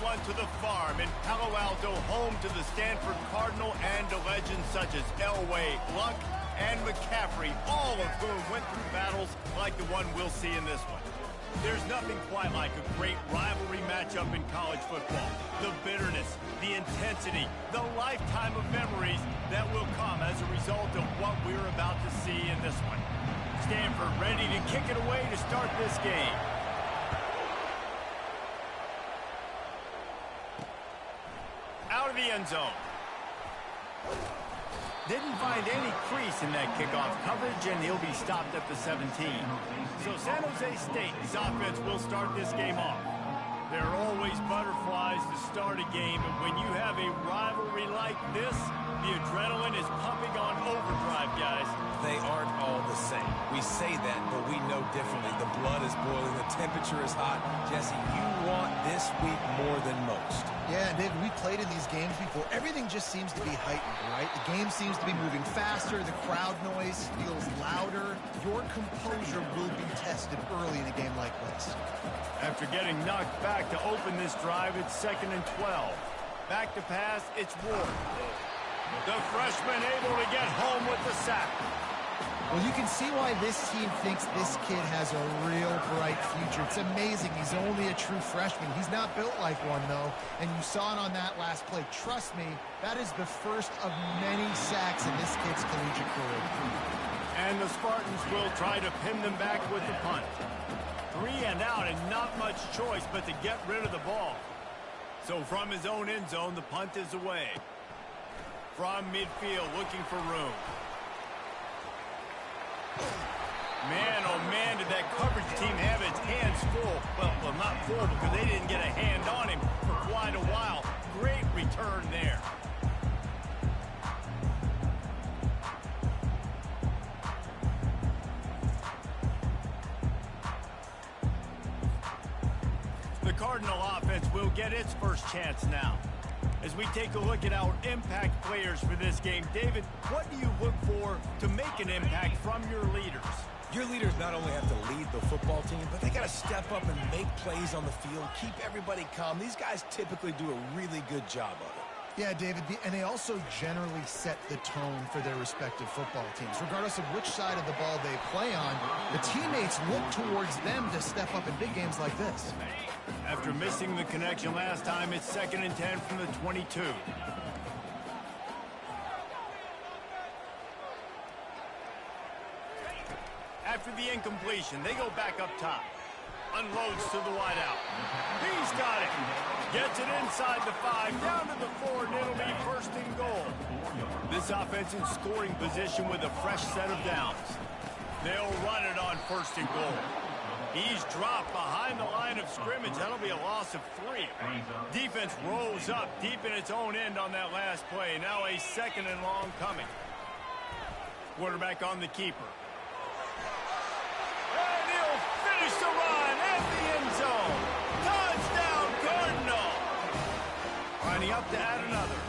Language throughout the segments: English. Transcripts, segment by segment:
everyone to the farm in Palo Alto, home to the Stanford Cardinal and to legends such as Elway, Luck, and McCaffrey, all of whom went through battles like the one we'll see in this one. There's nothing quite like a great rivalry matchup in college football. The bitterness, the intensity, the lifetime of memories that will come as a result of what we're about to see in this one. Stanford ready to kick it away to start this game. Out of the end zone. Didn't find any crease in that kickoff coverage, and he'll be stopped at the 17. So San Jose State's offense will start this game off. There are always butterflies to start a game, and when you have a rivalry like this, the adrenaline is pumping on overdrive, guys. They aren't all the same. We say that, but we know differently. The blood is boiling. The temperature is hot. Jesse, you want this week more than most. Yeah, David, we played in these games before. Everything just seems to be heightened, right? The game seems to be moving faster. The crowd noise feels louder. Your composure will be tested early in a game like this. After getting knocked back to open this drive, it's 2nd and 12. Back to pass, it's Ward. The freshman able to get home with the sack. Well, you can see why this team thinks this kid has a real bright future. It's amazing. He's only a true freshman. He's not built like one, though, and you saw it on that last play. Trust me, that is the first of many sacks in this kid's collegiate career. And the Spartans will try to pin them back with the punt. 3 and out, and not much choice but to get rid of the ball. So from his own end zone, the punt is away. From midfield, looking for room. Man, oh man, did that coverage team have its hands full. Well, not full because they didn't get a hand on him for quite a while. Great return there. The Cardinal offense will get its first chance now. As we take a look at our impact players for this game, David, what do you look for to make an impact from your leaders? Your leaders not only have to lead the football team, but they got to step up and make plays on the field, keep everybody calm. These guys typically do a really good job of it. Yeah, David, and they also generally set the tone for their respective football teams. Regardless of which side of the ball they play on, the teammates look towards them to step up in big games like this. After missing the connection last time, it's 2nd and 10 from the 22. After the incompletion, they go back up top. Unloads to the wideout. He's got it. Gets it inside the 5, down to the 4, and it'll be 1st and goal. This offense in scoring position with a fresh set of downs. They'll run it on 1st and goal. He's dropped behind the line of scrimmage. That'll be a loss of 3. Defense rolls up deep in its own end on that last play. Now a 2nd and long coming. Quarterback on the keeper. And he'll finish the run at the end zone. Touchdown, Cardinal. Lining up to add another.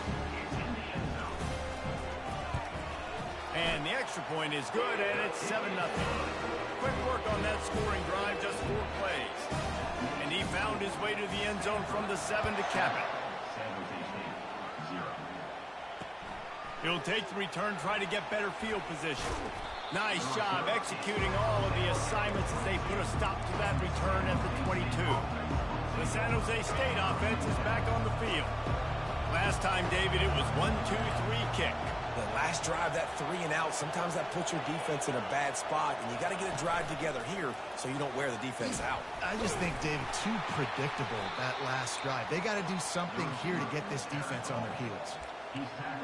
And the extra point is good, and it's 7-0. Quick work on that scoring drive, just 4 plays. And he found his way to the end zone from the 7 to cap it. He'll take the return, try to get better field position. Nice job executing all of the assignments as they put a stop to that return at the 22. The San Jose State offense is back on the field. Last time, David, it was 1-2-3 kick. The last drive, that 3 and out, sometimes that puts your defense in a bad spot, and you got to get a drive together here so you don't wear the defense out. I just think, David, too predictable, that last drive. They got to do something here to get this defense on their heels.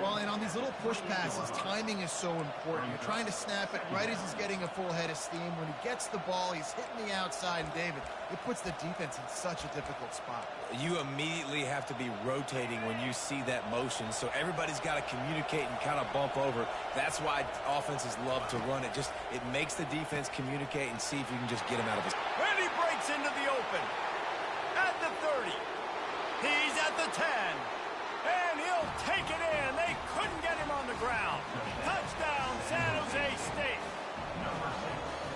Well, and on these little push passes, timing is so important. You're trying to snap it right as he's getting a full head of steam. When he gets the ball, he's hitting the outside, and David, it puts the defense in such a difficult spot. You immediately have to be rotating when you see that motion, so everybody's got to communicate and kind of bump over. That's why offenses love to run it. It makes the defense communicate and see if you can just get him out of his... And he breaks into the open. At the 30. He's at the 10. And he'll take it in. They couldn't get him on the ground. Touchdown, San Jose State.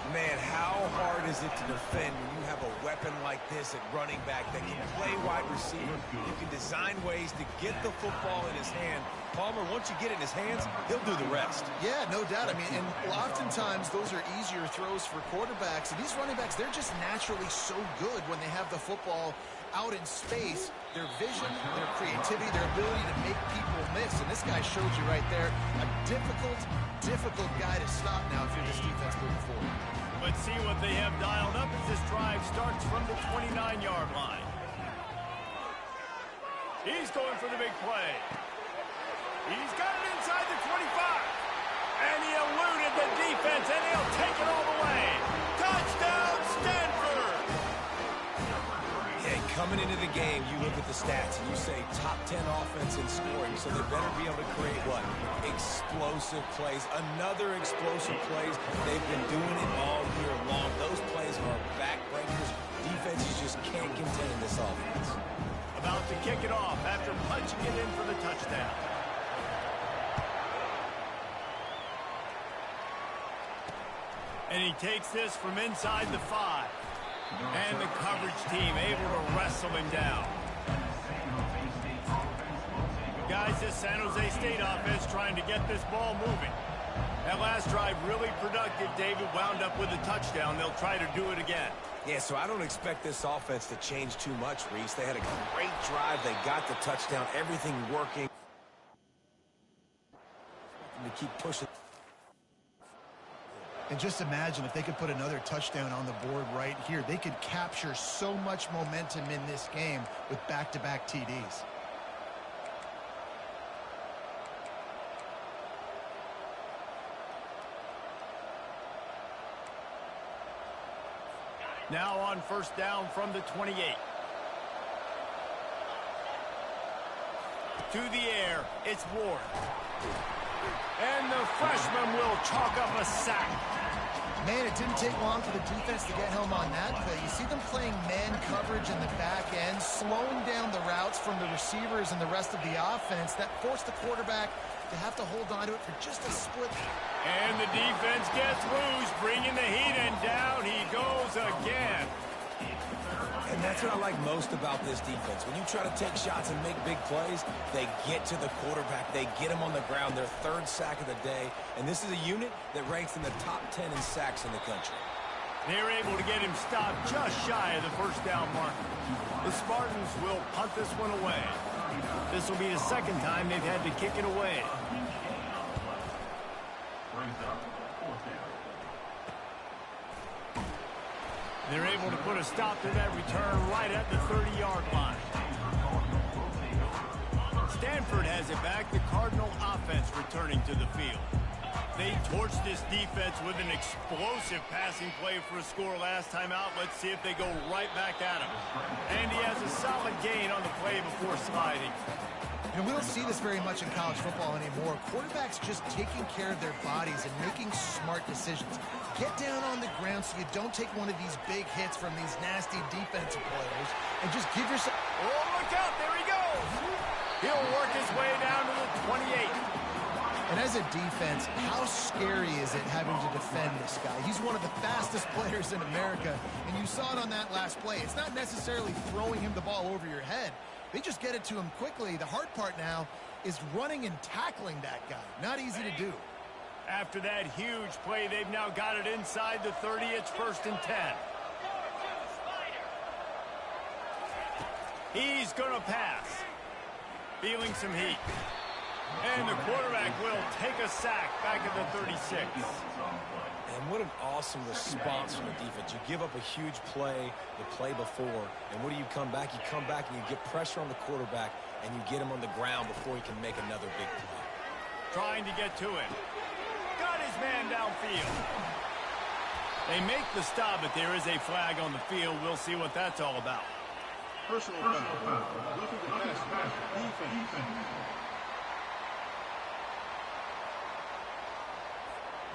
Man, how hard is it to defend when you have a weapon like this at running back that can play wide receiver? You can design ways to get the football in his hand. Palmer, once you get it in his hands, he'll do the rest. Yeah, no doubt. I mean, and oftentimes those are easier throws for quarterbacks. And these running backs, they're just naturally so good when they have the football out in space. Their vision, their creativity, their ability to make people miss. And this guy showed you right there, a difficult guy to stop now if you're this defense moving forward. Let's see what they have dialed up as this drive starts from the 29-yard line. He's going for the big play. He's got it inside the 25. And he eluded the defense, and he'll take it all the way. Touchdown, Stanford! Yeah, coming into the game, you look at the stats, and you say top 10 offense in scoring, so they better be able to create what? Explosive plays. Another explosive plays. They've been doing it all year long. Those plays are backbreakers. Defenses just can't contain this offense. About to kick it off after punching it in for the touchdown. And he takes this from inside the 5. And the coverage team able to wrestle him down. Guys, this San Jose State offense trying to get this ball moving. That last drive really productive. David wound up with a touchdown. They'll try to do it again. Yeah, so I don't expect this offense to change too much, Reese. They had a great drive. They got the touchdown. Everything working. To keep pushing. And just imagine if they could put another touchdown on the board right here. They could capture so much momentum in this game with back-to-back TDs. Now on first down from the 28. To the air, it's Ward. And the freshman will chalk up a sack. Man, it didn't take long for the defense to get home on that play. You see them playing man coverage in the back end, slowing down the routes from the receivers and the rest of the offense. That forced the quarterback to have to hold on to it for just a split. And the defense gets loose, bringing the heat, and down he goes again. And that's what I like most about this defense. When you try to take shots and make big plays, they get to the quarterback. They get him on the ground, their third sack of the day. And this is a unit that ranks in the top 10 in sacks in the country. They're able to get him stopped just shy of the first down mark. The Spartans will punt this one away. This will be the second time they've had to kick it away. They're able to put a stop to that return right at the 30-yard line. Stanford has it back. The Cardinal offense returning to the field. They torched this defense with an explosive passing play for a score last time out. Let's see if they go right back at him. And he has a solid gain on the play before sliding. And we don't see this very much in college football anymore. Quarterbacks just taking care of their bodies and making smart decisions. Get down on the ground so you don't take one of these big hits from these nasty defensive players and just give yourself... Oh, look out. There he goes. He'll work his way down to the 28. And as a defense, how scary is it having to defend this guy? He's one of the fastest players in America, and you saw it on that last play. It's not necessarily throwing him the ball over your head. They just get it to him quickly. The hard part now is running and tackling that guy. Not easy to do. After that huge play, they've now got it inside the 30. It's 1st and 10. He's going to pass. Feeling some heat. And the quarterback will take a sack back at the 36. And what an awesome response from the defense. You give up a huge play the play before, and what do you come back? You come back and you get pressure on the quarterback, and you get him on the ground before he can make another big play. Trying to get to him. Got his man downfield. They make the stop, but there is a flag on the field. We'll see what that's all about. Personal foul. Look at the pass. Defense.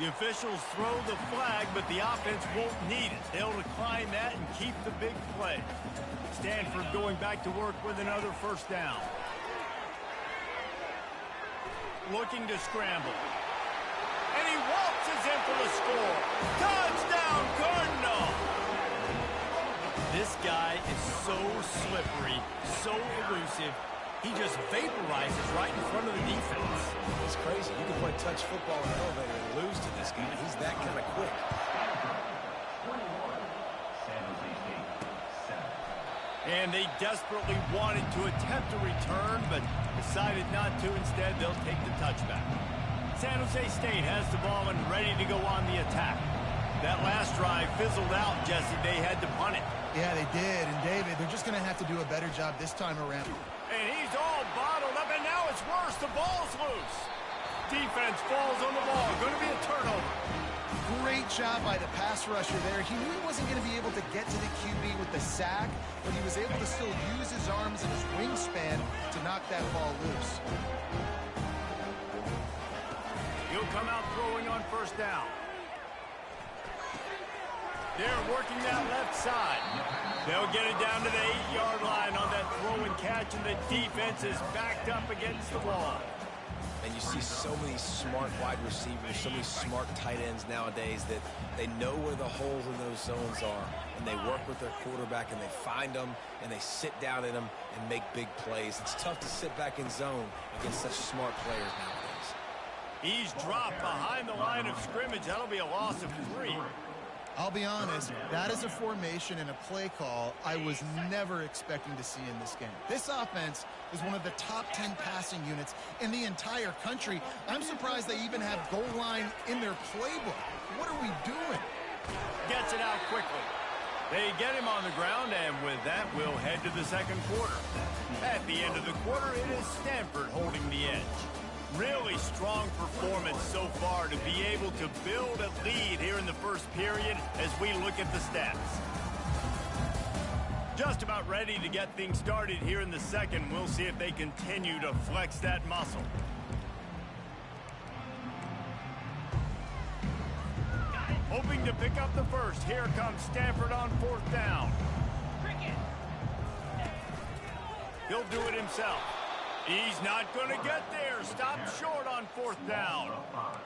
The officials throw the flag, but the offense won't need it. They'll decline that and keep the big play. Stanford going back to work with another first down. Looking to scramble. And he waltzes in for the score. Touchdown, This guy is so slippery, so elusive. He just vaporizes right in front of the defense. It's crazy. You can play touch football in an elevator and lose to this guy. He's that kind of quick. And they desperately wanted to attempt a return, but decided not to. Instead, they'll take the touchback. San Jose State has the ball and ready to go on the attack. That last drive fizzled out, Jesse. They had to punt it. Yeah, they did. And, David, they're just going to have to do a better job this time around. And he's all bottled up, and now it's worse. The ball's loose. Defense falls on the ball. Going to be a turnover. Great job by the pass rusher there. He knew he wasn't going to be able to get to the QB with the sack, but he was able to still use his arms and his wingspan to knock that ball loose. He'll come out throwing on first down. They're working that left side. They'll get it down to the 8-yard line on that throw and catch, and the defense is backed up against the wall. And you see so many smart wide receivers, so many smart tight ends nowadays that they know where the holes in those zones are, and they work with their quarterback, and they find them, and they sit down in them and make big plays. It's tough to sit back in zone against such smart players nowadays. He's dropped behind the line of scrimmage. That'll be a loss of 3. I'll be honest, that is a formation and a play call I was never expecting to see in this game. This offense is one of the top 10 passing units in the entire country. I'm surprised they even have goal line in their playbook. What are we doing? Gets it out quickly. They get him on the ground, and with that, we'll head to the second quarter. At the end of the quarter, it is Stanford holding the edge. Really strong performance so far to be able to build a lead here in the first period as we look at the stats. Just about ready to get things started here in the second. We'll see if they continue to flex that muscle. Hoping to pick up the first. Here comes Stanford on fourth down. He'll do it himself. He's not going to get there. Stopped short on fourth down.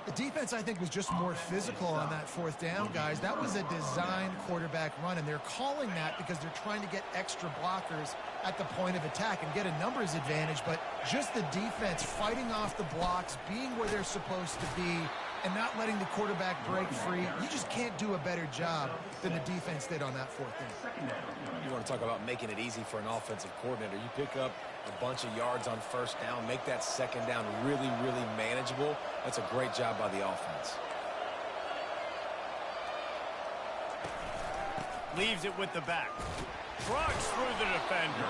The defense, I think, was just more physical on that fourth down, guys. That was a designed quarterback run, and they're calling that because they're trying to get extra blockers at the point of attack and get a numbers advantage. But just the defense fighting off the blocks, being where they're supposed to be, and not letting the quarterback break free. You just can't do a better job than the defense did on that fourth down. You want to talk about making it easy for an offensive coordinator. You pick up a bunch of yards on first down, make that second down really, really manageable. That's a great job by the offense. Leaves it with the back. Trucks through the defender.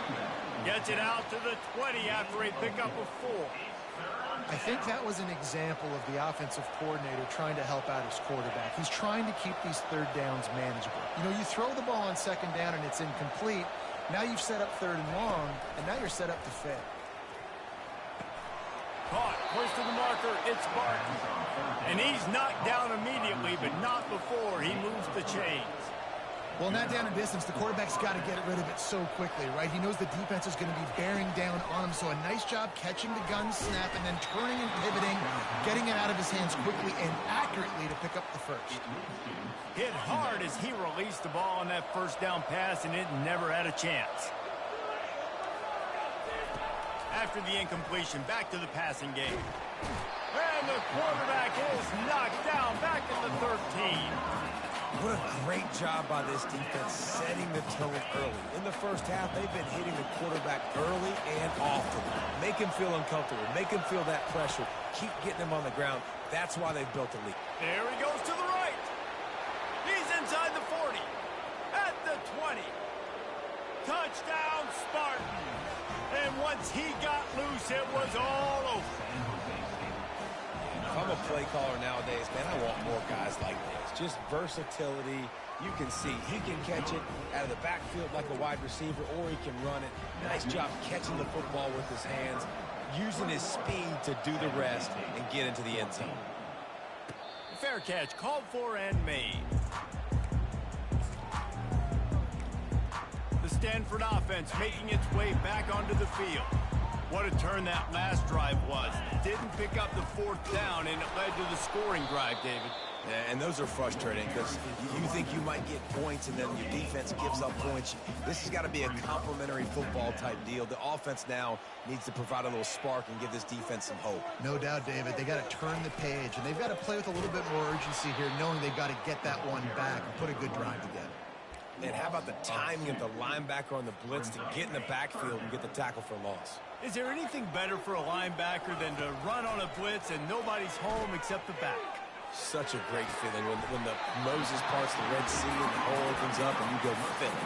Gets it out to the 20 after a pickup of 4. I think that was an example of the offensive coordinator trying to help out his quarterback. He's trying to keep these third downs manageable. You know, you throw the ball on second down and it's incomplete. Now you've set up third and long, and now you're set up to fail. Caught, close to the marker, it's Barton. And he's knocked down immediately, but not before he moves the chains. Well, not down in distance, the quarterback's got to get rid of it so quickly, right? He knows the defense is going to be bearing down on him, so a nice job catching the gun snap and then turning and pivoting, getting it out of his hands quickly and accurately to pick up the first. Hit hard as he released the ball on that first down pass, and it never had a chance. After the incompletion, back to the passing game. And the quarterback is knocked down back at the 13. What a great job by this defense setting the tone early. In the first half, they've been hitting the quarterback early and often. Make him feel uncomfortable. Make him feel that pressure. Keep getting him on the ground. That's why they've built a lead. There he goes to the right. He's inside the 40. At the 20. Touchdown, Spartan. And once he got loose, it was all over. If I'm a play caller nowadays, man, I want more guys like this. Just versatility. You can see he can catch it out of the backfield like a wide receiver, or he can run it. Nice job catching the football with his hands, using his speed to do the rest and get into the end zone. Fair catch called for and made. The Stanford offense making its way back onto the field. What a turn that last drive was. Didn't pick up the fourth down, and it led to the scoring drive, David. And those are frustrating because you think you might get points and then your defense gives up points. This has got to be a complementary football type deal. The offense now needs to provide a little spark and give this defense some hope. No doubt, David. They got to turn the page, and they've got to play with a little bit more urgency here, knowing they've got to get that one back and put a good drive together. And how about the timing of the linebacker on the blitz to get in the backfield and get the tackle for loss? Is there anything better for a linebacker than to run on a blitz and nobody's home except the back? Such a great feeling when the Moses parts the Red Sea and the hole opens up and you go fit.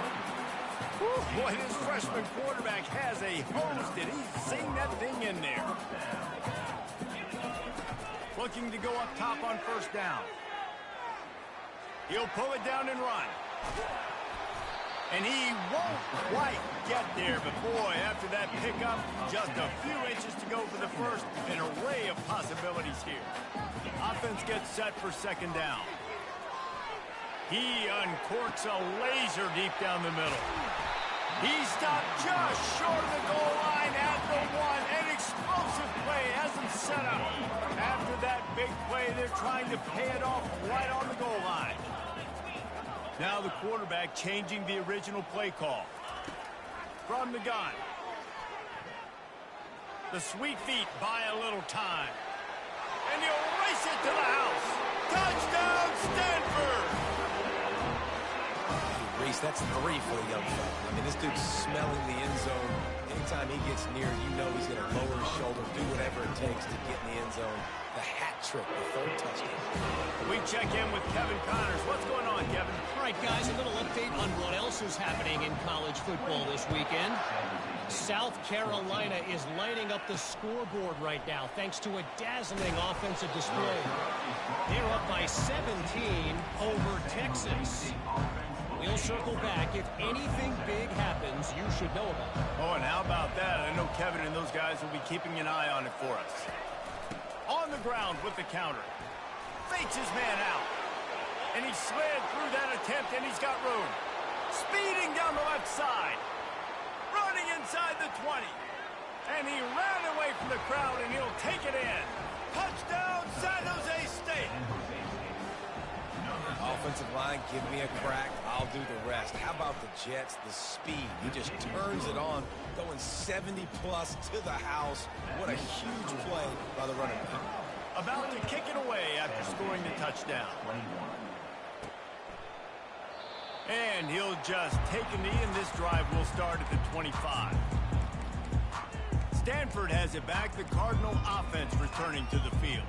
Boy, this freshman quarterback has a hose. Did he sing that thing in there? Looking to go up top on first down. He'll pull it down and run. And he won't quite get there, but boy, after that pickup, just a few inches to go for the first. An array of possibilities here. Offense gets set for second down. He uncorks a laser deep down the middle. He stopped just short of the goal line at the one. An explosive play has him set up. After that big play, they're trying to pay it off right on the goal line. Now the quarterback changing the original play call. From the gun. The sweet feet buy a little time. And he'll race it to the house. Touchdown, Stanford! Reese, that's 3 for the young fella. I mean, this dude's smelling the end zone. Anytime he gets near, you know he's going to lower his shoulder, do whatever it takes to get in the end zone. The hat trick, the 3rd touchdown. We check in with Kevin Connors. What's going on, Kevin? All right, guys, a little update on what else is happening in college football this weekend. South Carolina is lining up the scoreboard right now thanks to a dazzling offensive display. They're up by 17 over Texas. We'll circle back. If anything big happens, you should know about it. Oh, and how about that? I know Kevin and those guys will be keeping an eye on it for us. On the ground with the counter. Fakes his man out. And he slid through that attempt, and he's got room. Speeding down the left side. Running inside the 20. And he ran away from the crowd, and he'll take it in. Touchdown, San Jose State. Offensive line, give me a crack. I'll do the rest. How about the Jets? The speed. He just turns it on, going 70-plus to the house. What a huge play by the running back. About to kick it away after scoring the touchdown. And he'll just take a knee, and this drive will start at the 25. Stanford has it back. The Cardinal offense returning to the field.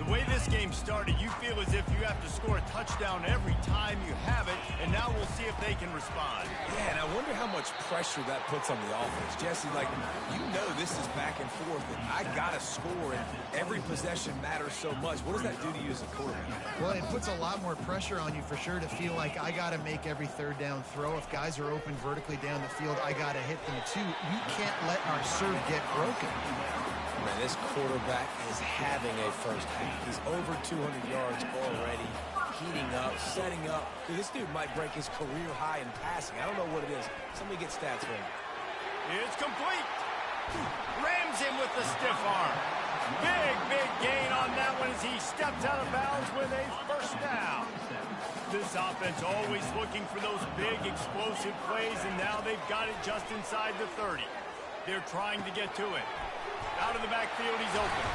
The way this game started, you feel as if you have to score a touchdown every time you have it, and now we'll see if they can respond. Yeah, and I wonder how much pressure that puts on the offense. Jesse, like, you know this is back and forth, and I got to score, and every possession matters so much. What does that do to you as a quarterback? Well, it puts a lot more pressure on you for sure to feel like I got to make every 3rd down throw. If guys are open vertically down the field, I got to hit them too. You can't let our serve get broken. Man, this quarterback is having a first half. He's over 200 yards already, heating up, setting up. Dude, this dude might break his career high in passing. I don't know what it is. Somebody get stats for him. It's complete. Rams him with the stiff arm. Big gain on that one as he steps out of bounds with a first down. This offense always looking for those big explosive plays, and now they've got it just inside the 30. They're trying to get to it. Out of the backfield, he's open.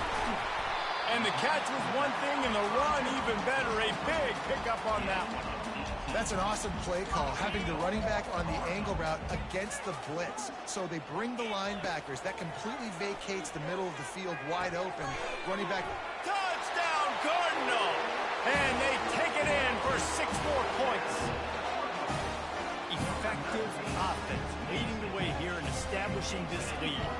And the catch was one thing, and the run even better. A big pickup on that one. That's an awesome play call, having the running back on the angle route against the blitz. So they bring the linebackers. That completely vacates the middle of the field wide open. Running back. Touchdown, Cardinal! And they take it in for 6 more points. Effective offense leading the way here and establishing this lead.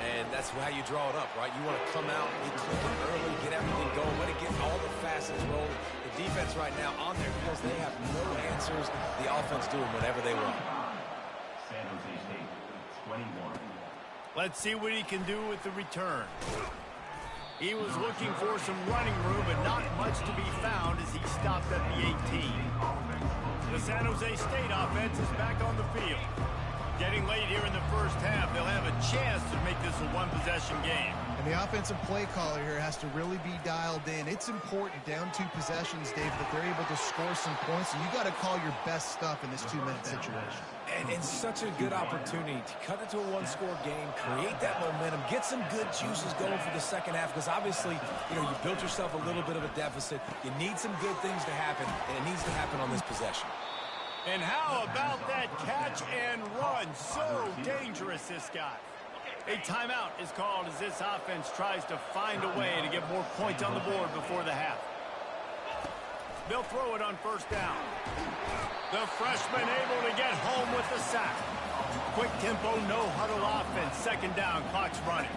And that's how you draw it up, right? You want to come out, get clicking early, get everything going, let it get all the facets rolling. The defense right now on their heels, they have no answers. The offense doing whatever they want. San Jose State, 21. Let's see what he can do with the return. He was looking for some running room, but not much to be found as he stopped at the 18. The San Jose State offense is back on the field. Getting late here in the first half, they'll have a chance to make this a one-possession game. And And the offensive play caller here has to really be dialed in. It's important, down 2 possessions, Dave, that they're able to score some points. And you got to call your best stuff in this 2-minute situation. And it's such a good opportunity to cut it to a 1-score game, create that momentum, get some good juices going for the second half, because obviously, you built yourself a little bit of a deficit. You need some good things to happen, and it needs to happen on this possession. And how about that catch and run? So dangerous, this guy. A timeout is called as this offense tries to find a way to get more points on the board before the half. They'll throw it on first down. The freshman able to get home with the sack. Quick tempo, no huddle offense. Second down, clock's running.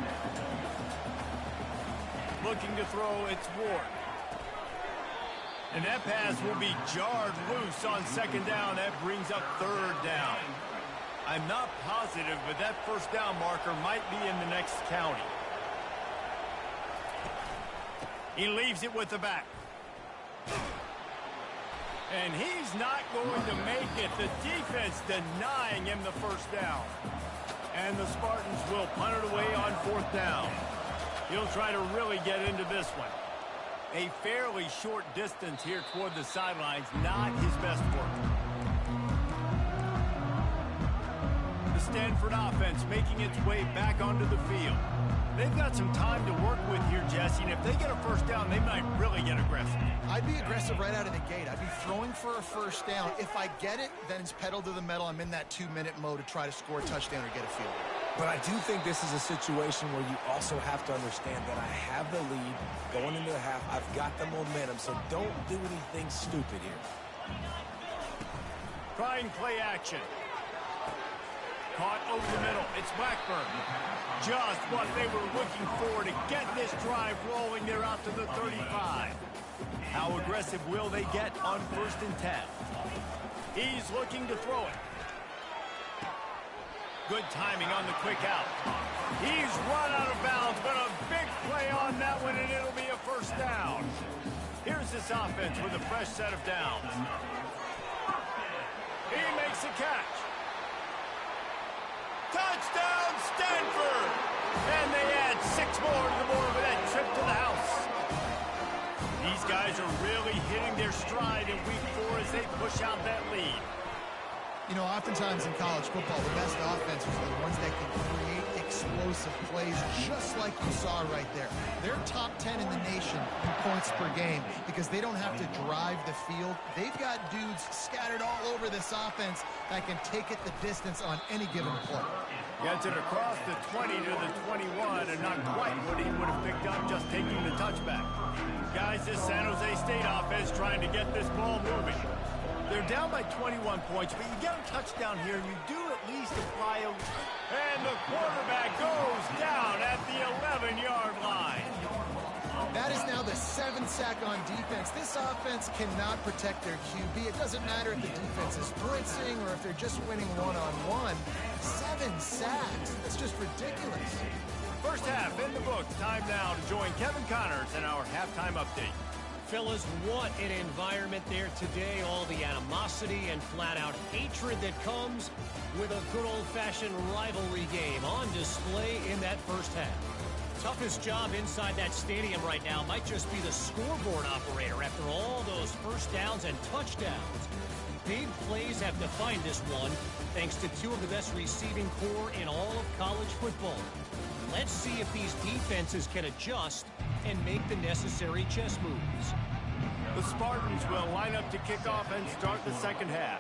Looking to throw, it's Ward. And that pass will be jarred loose on second down. That brings up third down. I'm not positive, but that first down marker might be in the next county. He leaves it with the back. And he's not going to make it. The defense denying him the first down. And the Spartans will punt it away on fourth down. He'll try to really get into this one. A fairly short distance here toward the sidelines, not his best work. The Stanford offense making its way back onto the field. They've got some time to work with here, Jesse, and if they get a first down, they might really get aggressive. I'd be aggressive right out of the gate. I'd be throwing for a first down. If I get it, then it's pedal to the metal. I'm in that 2-minute mode to try to score a touchdown or get a field goal. But I do think this is a situation where you also have to understand that I have the lead going into the half. I've got the momentum, so don't do anything stupid here. Trying play action. Caught over the middle. It's Blackburn. Just what they were looking for to get this drive rolling. They're out to the 35. How aggressive will they get on 1st and 10? He's looking to throw it. Good timing on the quick out. He's run out of bounds, but a big play on that one, and it'll be a first down. Here's this offense with a fresh set of downs. He makes a catch. Touchdown, Stanford! And they add 6 more to the board with that trip to the house. These guys are really hitting their stride in week 4 as they push out that lead. You know, oftentimes in college football, the best offenses are the ones that can create explosive plays, just like you saw right there. They're top 10 in the nation in points per game because they don't have to drive the field. They've got dudes scattered all over this offense that can take it the distance on any given play. Gets it across the 20 to the 21, and not quite what he would have picked up just taking the touchback. Guys, this San Jose State offense trying to get this ball moving. They're down by 21 points, but you get a touchdown here, and you do at least apply a... And the quarterback goes down at the 11-yard line. That is now the 7th sack on defense. This offense cannot protect their QB. It doesn't matter if the defense is blitzing or if they're just winning one-on-one. 7 sacks. That's just ridiculous. First half in the books. Time now to join Kevin Connors in our halftime update. Fellas, what an environment there today. All the animosity and flat-out hatred that comes with a good old-fashioned rivalry game on display in that first half. Toughest job inside that stadium right now might just be the scoreboard operator after all those first downs and touchdowns. Big plays have defined this one, thanks to 2 of the best receiving corps in all of college football. Let's see if these defenses can adjust and make the necessary chess moves. The Spartans will line up to kick off and start the second half.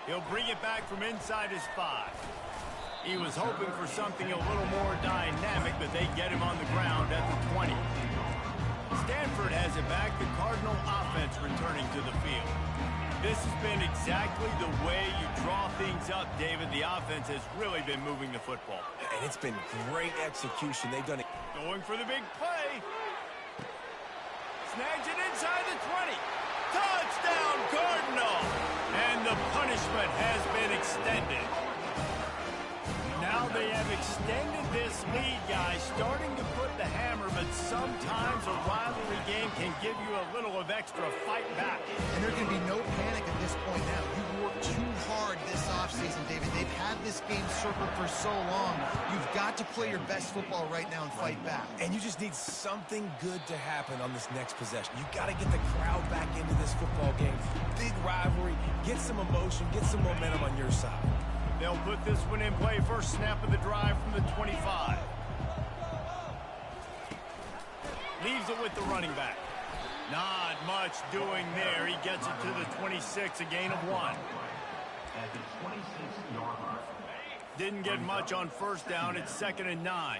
He'll bring it back from inside his 5. He was hoping for something a little more dynamic, but they get him on the ground at the 20. Stanford has it back, the Cardinal offense returning to the field. This has been exactly the way you draw things up, David. The offense has really been moving the football. And it's been great execution. They've done it. Going for the big play. Snags it inside the 20. Touchdown, Cardinal! And the punishment has been extended. Now they have extended this lead, guys, starting to put the hammer, but sometimes a rivalry game can give you a little of extra fight back. And there can be no panic at this point now. You've worked too hard this offseason, David. They've had this game circled for so long. You've got to play your best football right now and fight back. And you just need something good to happen on this next possession. You got to get the crowd back into this football game. Big rivalry. Get some emotion. Get some momentum on your side. They'll put this one in play. First snap of the drive from the 25. Leaves it with the running back. Not much doing there. He gets it to the 26, a gain of 1. At the 26-yard line. Didn't get much on first down. It's 2nd and 9.